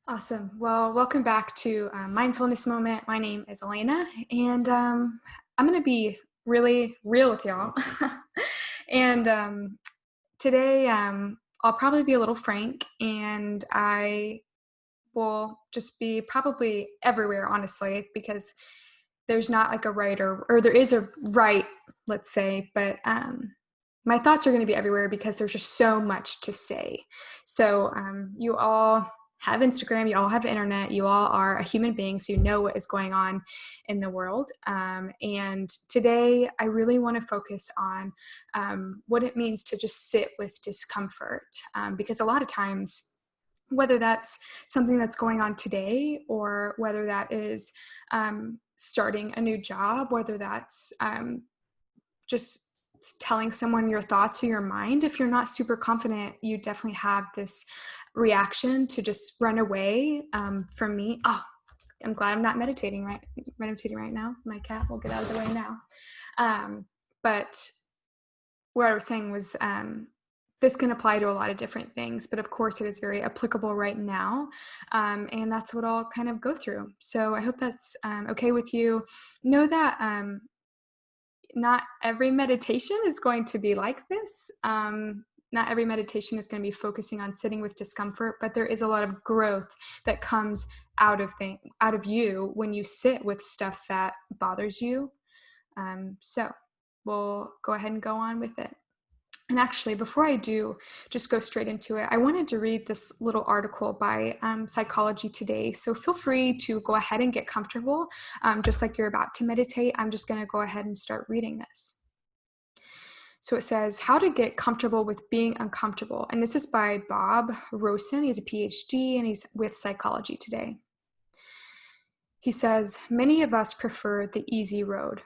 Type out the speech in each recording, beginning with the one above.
Awesome. Well, welcome back to Mindfulness Moment. My name is Alana, and I'm going to be really real with y'all. and today, I'll probably be a little frank, and I will just be probably everywhere, honestly, because there's not like a right or there is a right, let's say, but my thoughts are going to be everywhere because there's just so much to say. So you all have Instagram, you all have internet, you all are a human being, so you know what is going on in the world. And today I really want to focus on what it means to just sit with discomfort, because a lot of times, whether that's something that's going on today or whether that is starting a new job, whether that's just telling someone your thoughts or your mind, if you're not super confident, you definitely have this reaction to just run away. For me, I'm glad I'm not meditating right now. My cat will get out of the way now. But what I was saying was this can apply to a lot of different things, but of course it is very applicable right now. And that's what I'll kind of go through. So I hope that's okay with you. Know that not every meditation is going to be like this. Not every meditation is going to be focusing on sitting with discomfort, but there is a lot of growth that comes out of you when you sit with stuff that bothers you. So we'll go ahead and go on with it. And actually, before I do just go straight into it, I wanted to read this little article by Psychology Today. So feel free to go ahead and get comfortable. Just like you're about to meditate, I'm just going to go ahead and start reading this. So it says, How to Get Comfortable with Being Uncomfortable. And this is by Bob Rosen. He's a PhD and he's with Psychology Today. He says, Many of us prefer the easy road.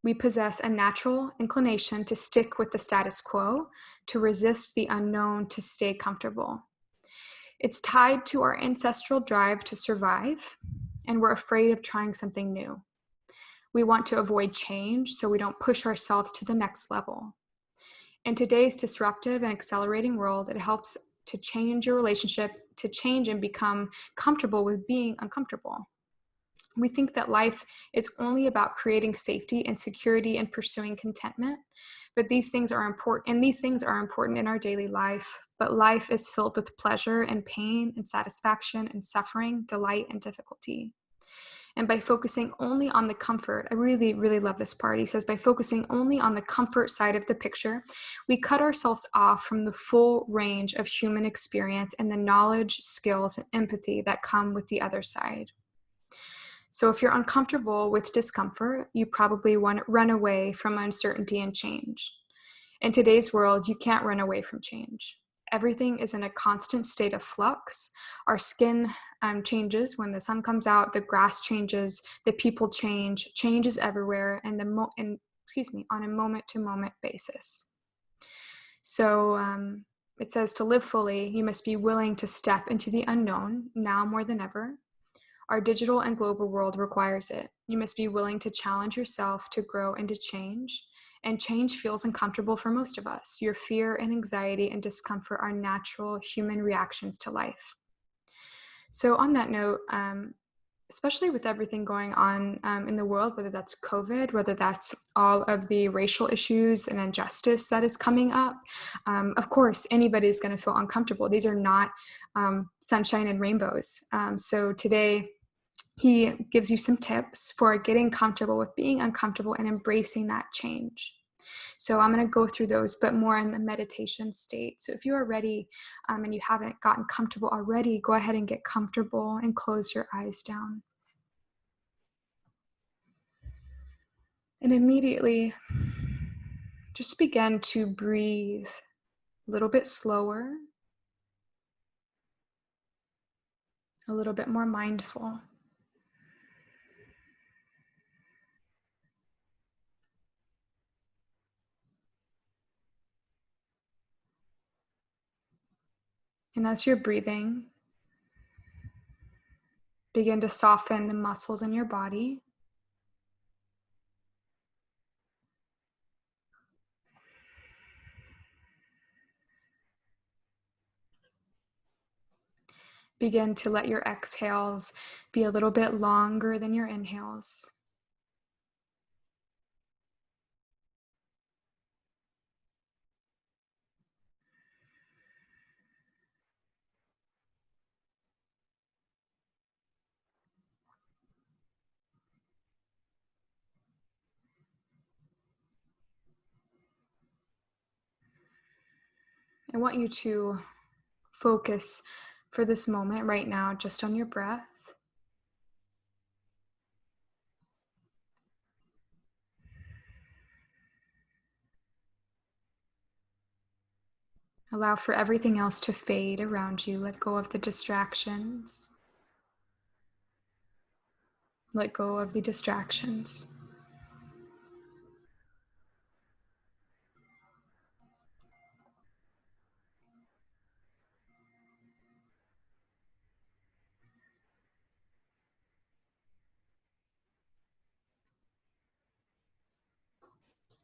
We possess a natural inclination to stick with the status quo, to resist the unknown, to stay comfortable. It's tied to our ancestral drive to survive, and we're afraid of trying something new. We want to avoid change, so we don't push ourselves to the next level. In today's disruptive and accelerating world, it helps to change your relationship, to change and become comfortable with being uncomfortable. We think that life is only about creating safety and security and pursuing contentment, but these things are important in our daily life. But life is filled with pleasure and pain and satisfaction and suffering, delight and difficulty. And by focusing only on the comfort, I really, really love this part. He says, by focusing only on the comfort side of the picture, we cut ourselves off from the full range of human experience and the knowledge, skills, and empathy that come with the other side. So if you're uncomfortable with discomfort, you probably want to run away from uncertainty and change. In today's world, you can't run away from change. Everything is in a constant state of flux. Our skin changes when the sun comes out, the grass changes, the people change is everywhere, and on a moment-to-moment basis. So it says to live fully, you must be willing to step into the unknown now more than ever. Our digital and global world requires it. You must be willing to challenge yourself to grow and to change. And change feels uncomfortable for most of us. Your fear and anxiety and discomfort are natural human reactions to life. So on that note, especially with everything going on in the world, whether that's COVID, whether that's all of the racial issues and injustice that is coming up, of course, anybody's going to feel uncomfortable. These are not sunshine and rainbows. So today, he gives you some tips for getting comfortable with being uncomfortable and embracing that change. So I'm going to go through those, but more in the meditation state. So if you are ready and you haven't gotten comfortable already, go ahead and get comfortable and close your eyes down. And immediately, just begin to breathe a little bit slower, a little bit more mindful. And as you're breathing, begin to soften the muscles in your body. begin to let your exhales be a little bit longer than your inhales. I want you to focus for this moment right now just on your breath. Allow for everything else to fade around you. Let go of the distractions. Let go of the distractions.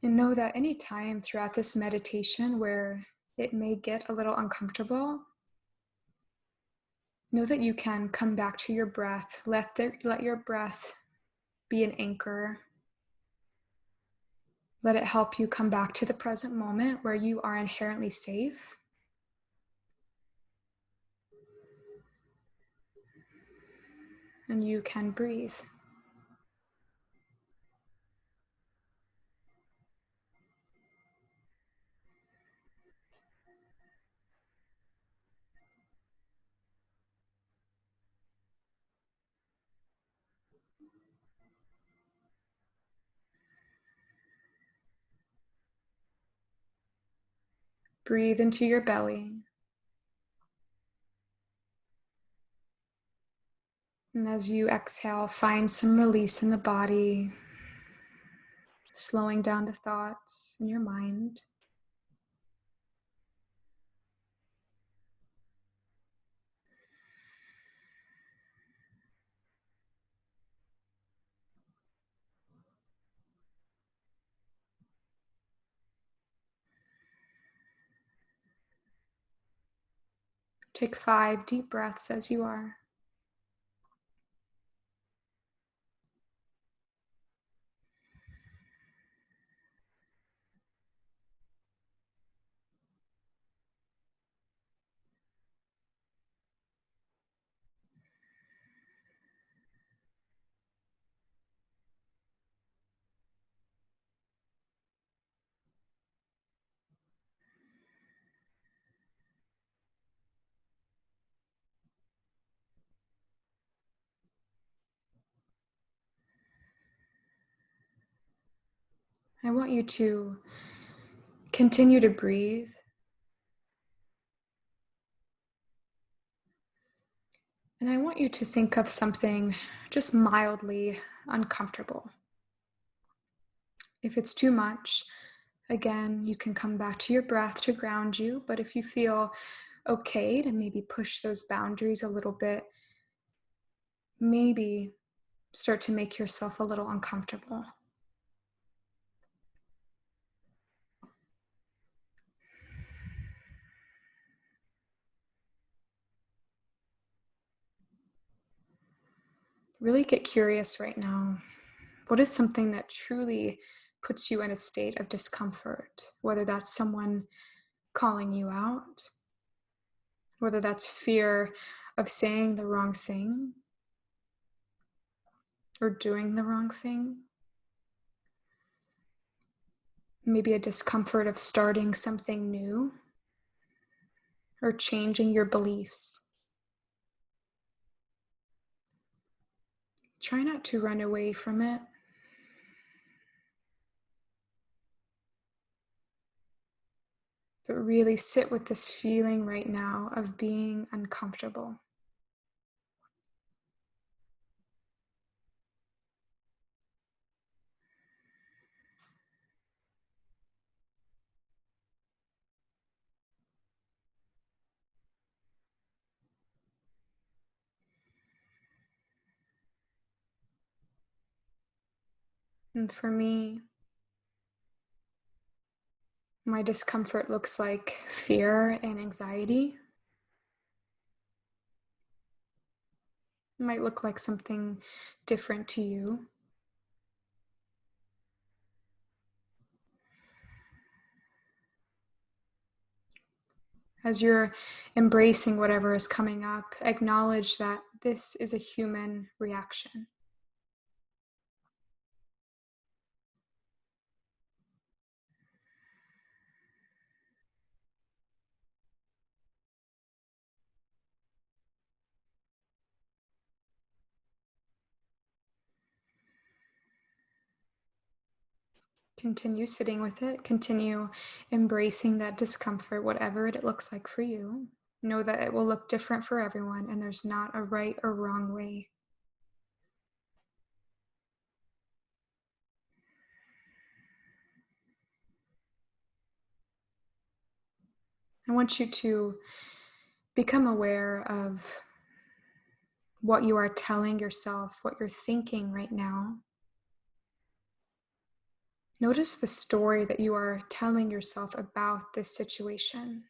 And know that any time throughout this meditation where it may get a little uncomfortable, know that you can come back to your breath. Let your breath be an anchor. Let it help you come back to the present moment where you are inherently safe. And you can breathe. Breathe into your belly. And as you exhale, find some release in the body, slowing down the thoughts in your mind. Take 5 deep breaths as you are. I want you to continue to breathe. And I want you to think of something just mildly uncomfortable. If it's too much, again, you can come back to your breath to ground you. But if you feel okay to maybe push those boundaries a little bit, maybe start to make yourself a little uncomfortable. Really get curious right now. What is something that truly puts you in a state of discomfort? Whether that's someone calling you out, whether that's fear of saying the wrong thing or doing the wrong thing. Maybe a discomfort of starting something new or changing your beliefs. Try not to run away from it, but really sit with this feeling right now of being uncomfortable. And for me, my discomfort looks like fear and anxiety. It might look like something different to you. As you're embracing whatever is coming up, acknowledge that this is a human reaction. Continue sitting with it, continue embracing that discomfort, whatever it looks like for you. Know that it will look different for everyone, and there's not a right or wrong way. I want you to become aware of what you are telling yourself, what you're thinking right now. Notice the story that you are telling yourself about this situation.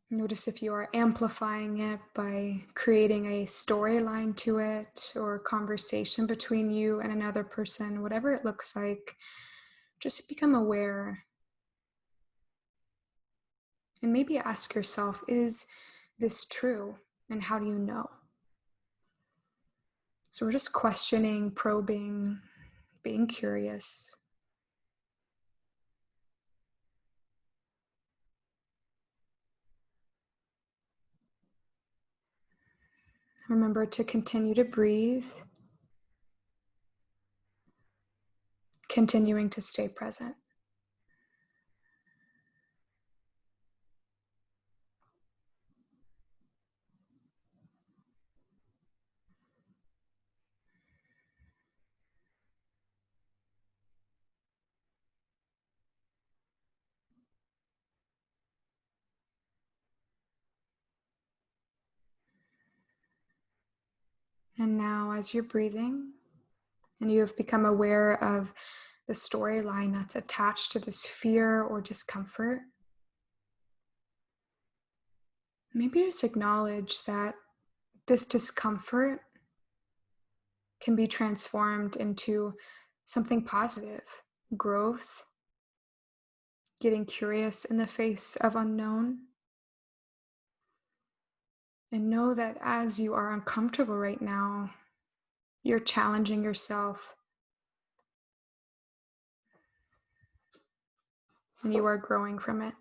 Notice if you are amplifying it by creating a storyline to it or a conversation between you and another person, whatever it looks like. Just become aware and maybe ask yourself, is this true? And how do you know? So we're just questioning, probing, being curious. Remember to continue to breathe, continuing to stay present. And now, as you're breathing and you have become aware of the storyline that's attached to this fear or discomfort, maybe just acknowledge that this discomfort can be transformed into something positive, growth, getting curious in the face of unknown. And know that as you are uncomfortable right now, you're challenging yourself and you are growing from it.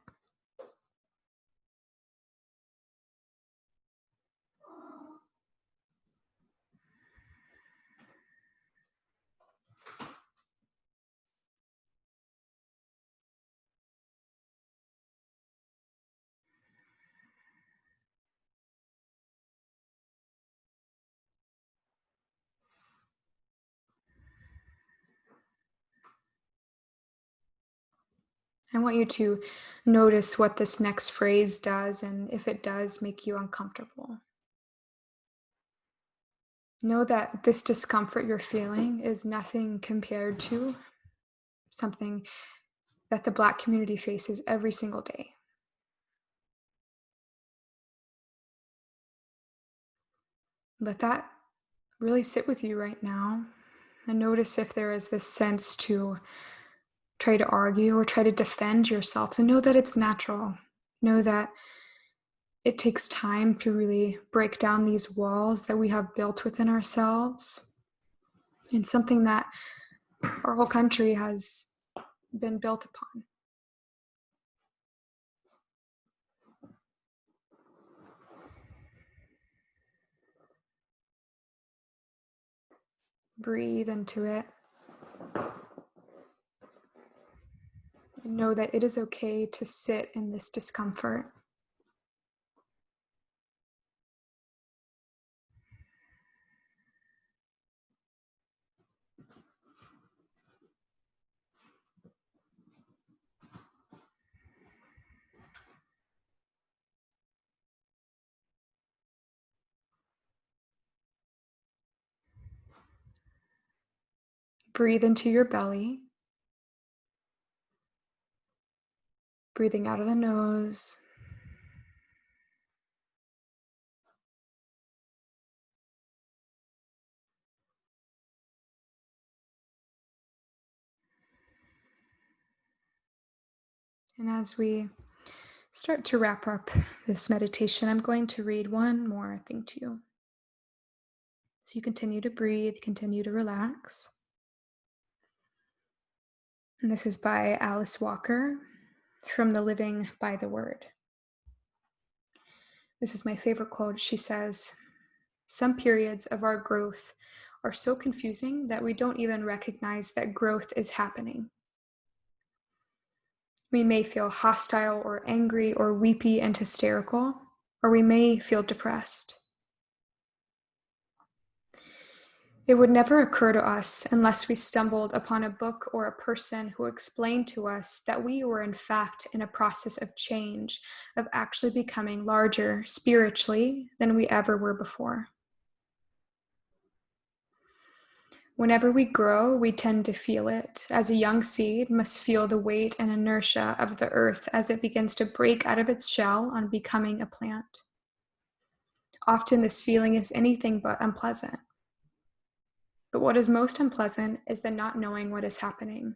I want you to notice what this next phrase does and if it does make you uncomfortable. Know that this discomfort you're feeling is nothing compared to something that the Black community faces every single day. Let that really sit with you right now and notice if there is this sense to try to argue or try to defend yourself. So know that it's natural. Know that it takes time to really break down these walls that we have built within ourselves, and something that our whole country has been built upon. Breathe into it. And know that it is okay to sit in this discomfort. Breathe into your belly. Breathing out of the nose And as we start to wrap up this meditation, I'm going to read one more thing to you. So you continue to breathe, continue to relax. And this is by Alice Walker from the Living by the Word. This is my favorite quote. She says, "Some periods of our growth are so confusing that we don't even recognize that growth is happening. We may feel hostile or angry or weepy and hysterical, or we may feel depressed. It would never occur to us unless we stumbled upon a book or a person who explained to us that we were in fact in a process of change, of actually becoming larger spiritually than we ever were before. Whenever we grow, we tend to feel it, as a young seed must feel the weight and inertia of the earth as it begins to break out of its shell on becoming a plant. Often this feeling is anything but unpleasant. But what is most unpleasant is the not knowing what is happening.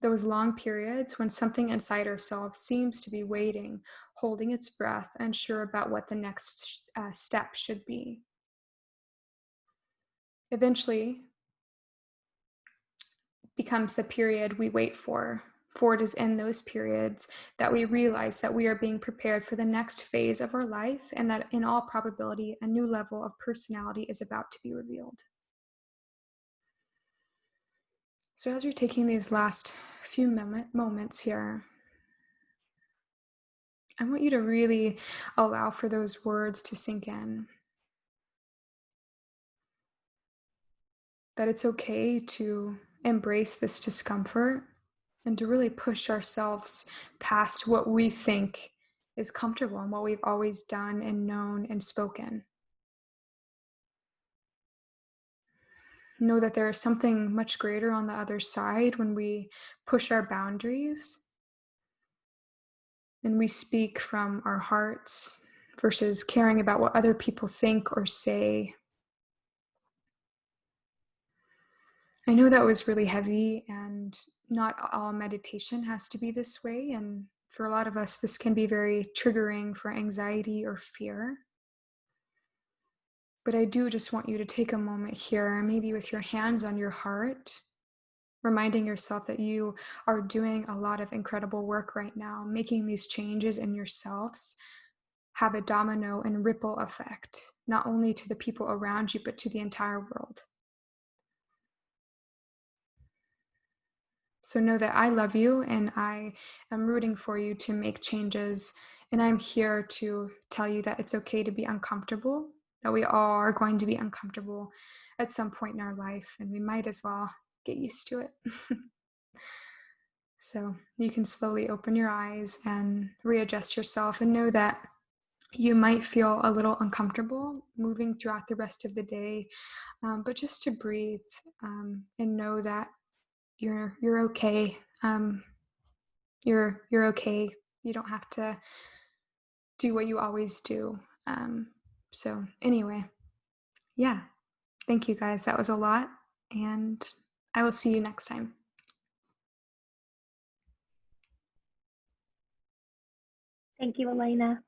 Those long periods when something inside ourselves seems to be waiting, holding its breath, unsure about what the next step should be. Eventually becomes the period we wait for it is in those periods that we realize that we are being prepared for the next phase of our life, and that in all probability, a new level of personality is about to be revealed. So as you're taking these last few moments here, I want you to really allow for those words to sink in. That it's okay to embrace this discomfort and to really push ourselves past what we think is comfortable and what we've always done and known and spoken. Know that there is something much greater on the other side when we push our boundaries and we speak from our hearts versus caring about what other people think or say. I know that was really heavy, and not all meditation has to be this way. And for a lot of us, this can be very triggering for anxiety or fear. But I do just want you to take a moment here, maybe with your hands on your heart, reminding yourself that you are doing a lot of incredible work right now. Making these changes in yourselves have a domino and ripple effect, not only to the people around you, but to the entire world. So know that I love you and I am rooting for you to make changes. And I'm here to tell you that it's okay to be uncomfortable, that we all are going to be uncomfortable at some point in our life, and we might as well get used to it. So you can slowly open your eyes and readjust yourself, and know that you might feel a little uncomfortable moving throughout the rest of the day, but just to breathe and know that you're okay. You're okay. You don't have to do what you always do. So anyway, yeah. Thank you guys. That was a lot, and I will see you next time. Thank you, Elena.